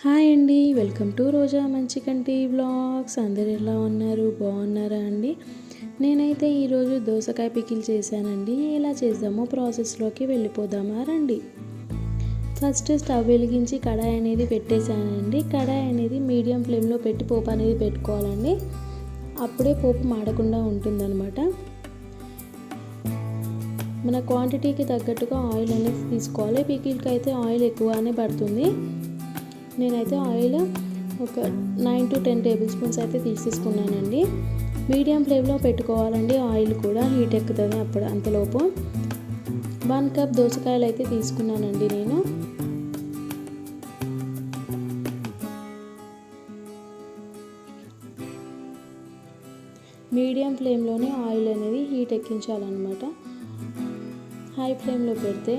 Hi అండి, welcome to రోజా మంచి కంటి వ్లాగ్స్. అందరు ఎలా ఉన్నారు, బాగున్నారా అండి? నేనైతే ఈరోజు దోసకాయ పికిల్ చేశానండి. ఎలా చేద్దామో ప్రాసెస్లోకి వెళ్ళిపోదామా రండి. ఫస్ట్ స్టవ్ వెలిగించి కడాయి అనేది పెట్టేశానండి. కడాయి అనేది మీడియం ఫ్లేమ్లో పెట్టి పోపు అనేది పెట్టుకోవాలండి. అప్పుడే పోపు మాడకుండా ఉంటుందన్నమాట. మన క్వాంటిటీకి తగ్గట్టుగా ఆయిల్ అనేది తీసుకోవాలి. పికిల్కి అయితే ఆయిల్ ఎక్కువగానే పడుతుంది. నేనైతే ఆయిల్ ఒక 9 to 10 టేబుల్ స్పూన్స్ అయితే తీసేసుకున్నానండి. మీడియం ఫ్లేమ్లో పెట్టుకోవాలండి. ఆయిల్ కూడా హీట్ ఎక్కుతుంది అప్పుడు అంతలోపు. 1 కప్ దోసకాయలు అయితే తీసుకున్నానండి నేను. మీడియం ఫ్లేమ్లోనే ఆయిల్ అనేది హీట్ ఎక్కించాలన్నమాట. హై ఫ్లేమ్లో పెడితే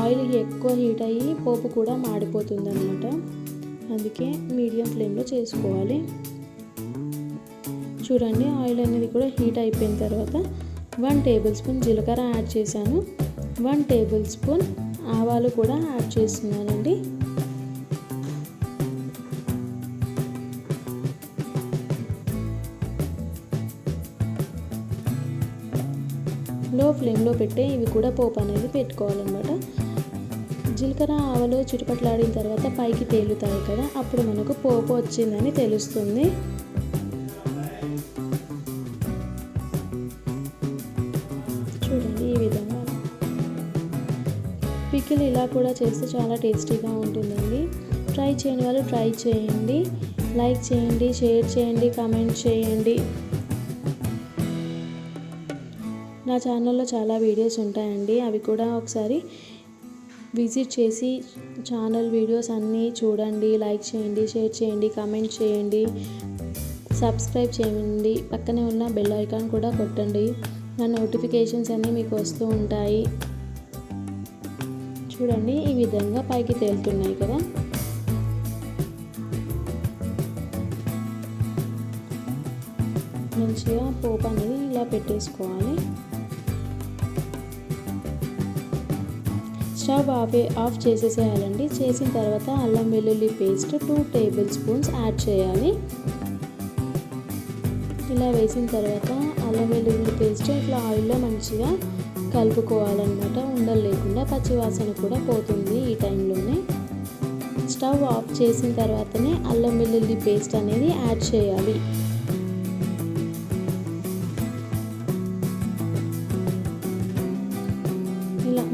ఆయిల్ ఎక్కువ హీట్ అయ్యి పోపు కూడా మాడిపోతుంది అనమాట. అందుకే మీడియం ఫ్లేమ్లో చేసుకోవాలి. చూడండి, ఆయిల్ అనేది కూడా హీట్ అయిపోయిన తర్వాత 1 టేబుల్ స్పూన్ జీలకర్ర యాడ్ చేశాను. 1 టేబుల్ స్పూన్ ఆవాలు కూడా యాడ్ చేస్తున్నానండి. లో ఫ్లేమ్లో పెట్టే ఇవి కూడా పోపు అనేది పెట్టుకోవాలన్నమాట. జీలకర్ర ఆవాలు చిటపట్లాడిన తర్వాత పైకి తేలుతాయి కదా, అప్పుడు మనకు పోపు వచ్చిందని తెలుస్తుంది. చూడండి, ఈ విధంగా పికిల్ ఇలా కూడా చేస్తే చాలా టేస్టీగా ఉంటుందండి. ట్రై చేయని వాళ్ళు ట్రై చేయండి. లైక్ చేయండి, షేర్ చేయండి, కామెంట్ చేయండి. నా ఛానల్లో చాలా వీడియోస్ ఉంటాయండి, అవి కూడా ఒకసారి విజిట్ చేసి ఛానల్ వీడియోస్ అన్నీ చూడండి. లైక్ చేయండి, షేర్ చేయండి, కామెంట్ చేయండి, సబ్స్క్రైబ్ చేయండి. పక్కనే ఉన్న బెల్ ఐకాన్ కూడా కొట్టండి. నా నోటిఫికేషన్స్ అన్నీ మీకు వస్తూ ఉంటాయి. చూడండి, ఈ విధంగా పైకి తేలుతున్నాయి కదా. మంచిగా పోపు అనేది ఇలా పెట్టేసుకోవాలి. స్టవ్ ఆఫ్ చేసేసేయాలండి. చేసిన తర్వాత అల్లం వెల్లుల్లి పేస్ట్ 2 టేబుల్ స్పూన్స్ యాడ్ చేయాలి. ఇలా వేసిన తర్వాత అల్లం వెల్లుల్లి పేస్ట్ ఇట్లా ఆయిల్లో మంచిగా కలుపుకోవాలన్నమాట. ఉండలు లేకుండా, పచ్చివాసన కూడా పోతుంది ఈ టైంలోనే. స్టవ్ ఆఫ్ చేసిన తర్వాతనే అల్లం వెల్లుల్లి పేస్ట్ అనేది యాడ్ చేయాలి.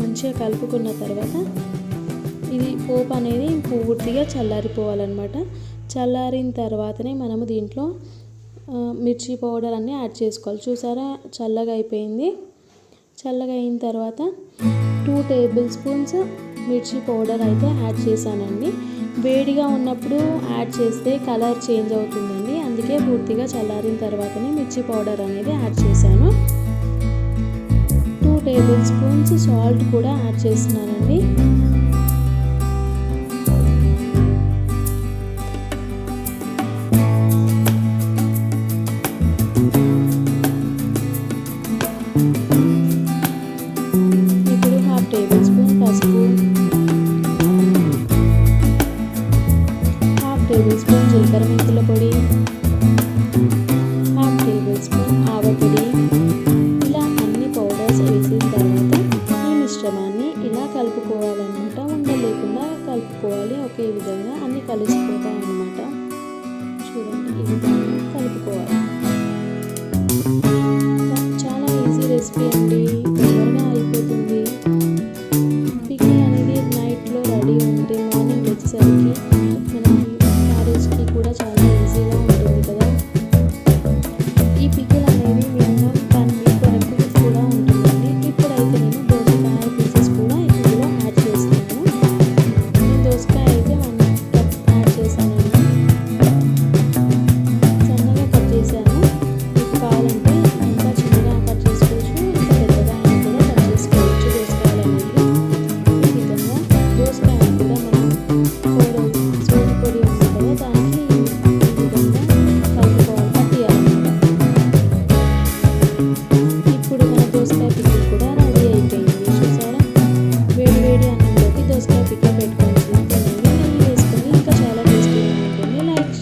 మంచిగా కలుపుకున్న తర్వాత ఇది పోపు అనేది పూర్తిగా చల్లారిపోవాలన్నమాట. చల్లారిన తర్వాతనే మనము దీంట్లో మిర్చి పౌడర్ అన్నీ యాడ్ చేసుకోవాలి. చూసారా, చల్లగా అయిపోయింది. చల్లగా అయిన తర్వాత 2 టేబుల్ స్పూన్స్ మిర్చి పౌడర్ అయితే యాడ్ చేశానండి. వేడిగా ఉన్నప్పుడు యాడ్ చేస్తే కలర్ చేంజ్ అవుతుందండి. అందుకే పూర్తిగా చల్లారిన తర్వాతనే మిర్చి పౌడర్ అనేది యాడ్ చేశాను. 2 టేబుల్ స్పూన్స్ సాల్ట్ కూడా యాడ్ చేస్తున్నానండి. ఇప్పుడు 1/2 టేబుల్ స్పూన్ పసుపు, 1/2 టేబుల్ స్పూన్ జీలకర్ర మెంతుల పొడి, 1/2 టేబుల్ స్పూన్ ఆవపొడి. వేసిన తర్వాత ఈ మిశ్రమాన్ని ఇలా కలుపుకోవాలన్నమాట. ఉండలేకుండా కలుపుకోవాలి. ఒకే విధంగా అన్నీ కలిసిపోతాయి అన్నమాట. చూడండి, ఈ విధంగా కలుపుకోవాలి. చాలా ఈజీ రెసిపీ అండి, తొందరగా అయిపోతుంది. పికిల్ అనేది నైట్లో రెడీ ఉంటే మార్నింగ్ వచ్చేసరికి మనకి క్యారేజ్కి కూడా చాలా ఈజీగా ఉంటుంది కదా. ఈ పికిల్ అనేది మినిమం 1 వీక్ వరకు కూడా ఉంటుంది. దోసకాయ కూడా మనం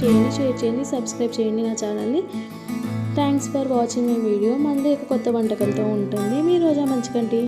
చేయండి, షేర్ చేయండి, సబ్స్క్రైబ్ చేయండి నా ఛానల్ని. Thanks for watching my video. మళ్ళీ ఒక కొత్త వంటకంతో ఉంటుంది మీ రోజా మంచికంటి.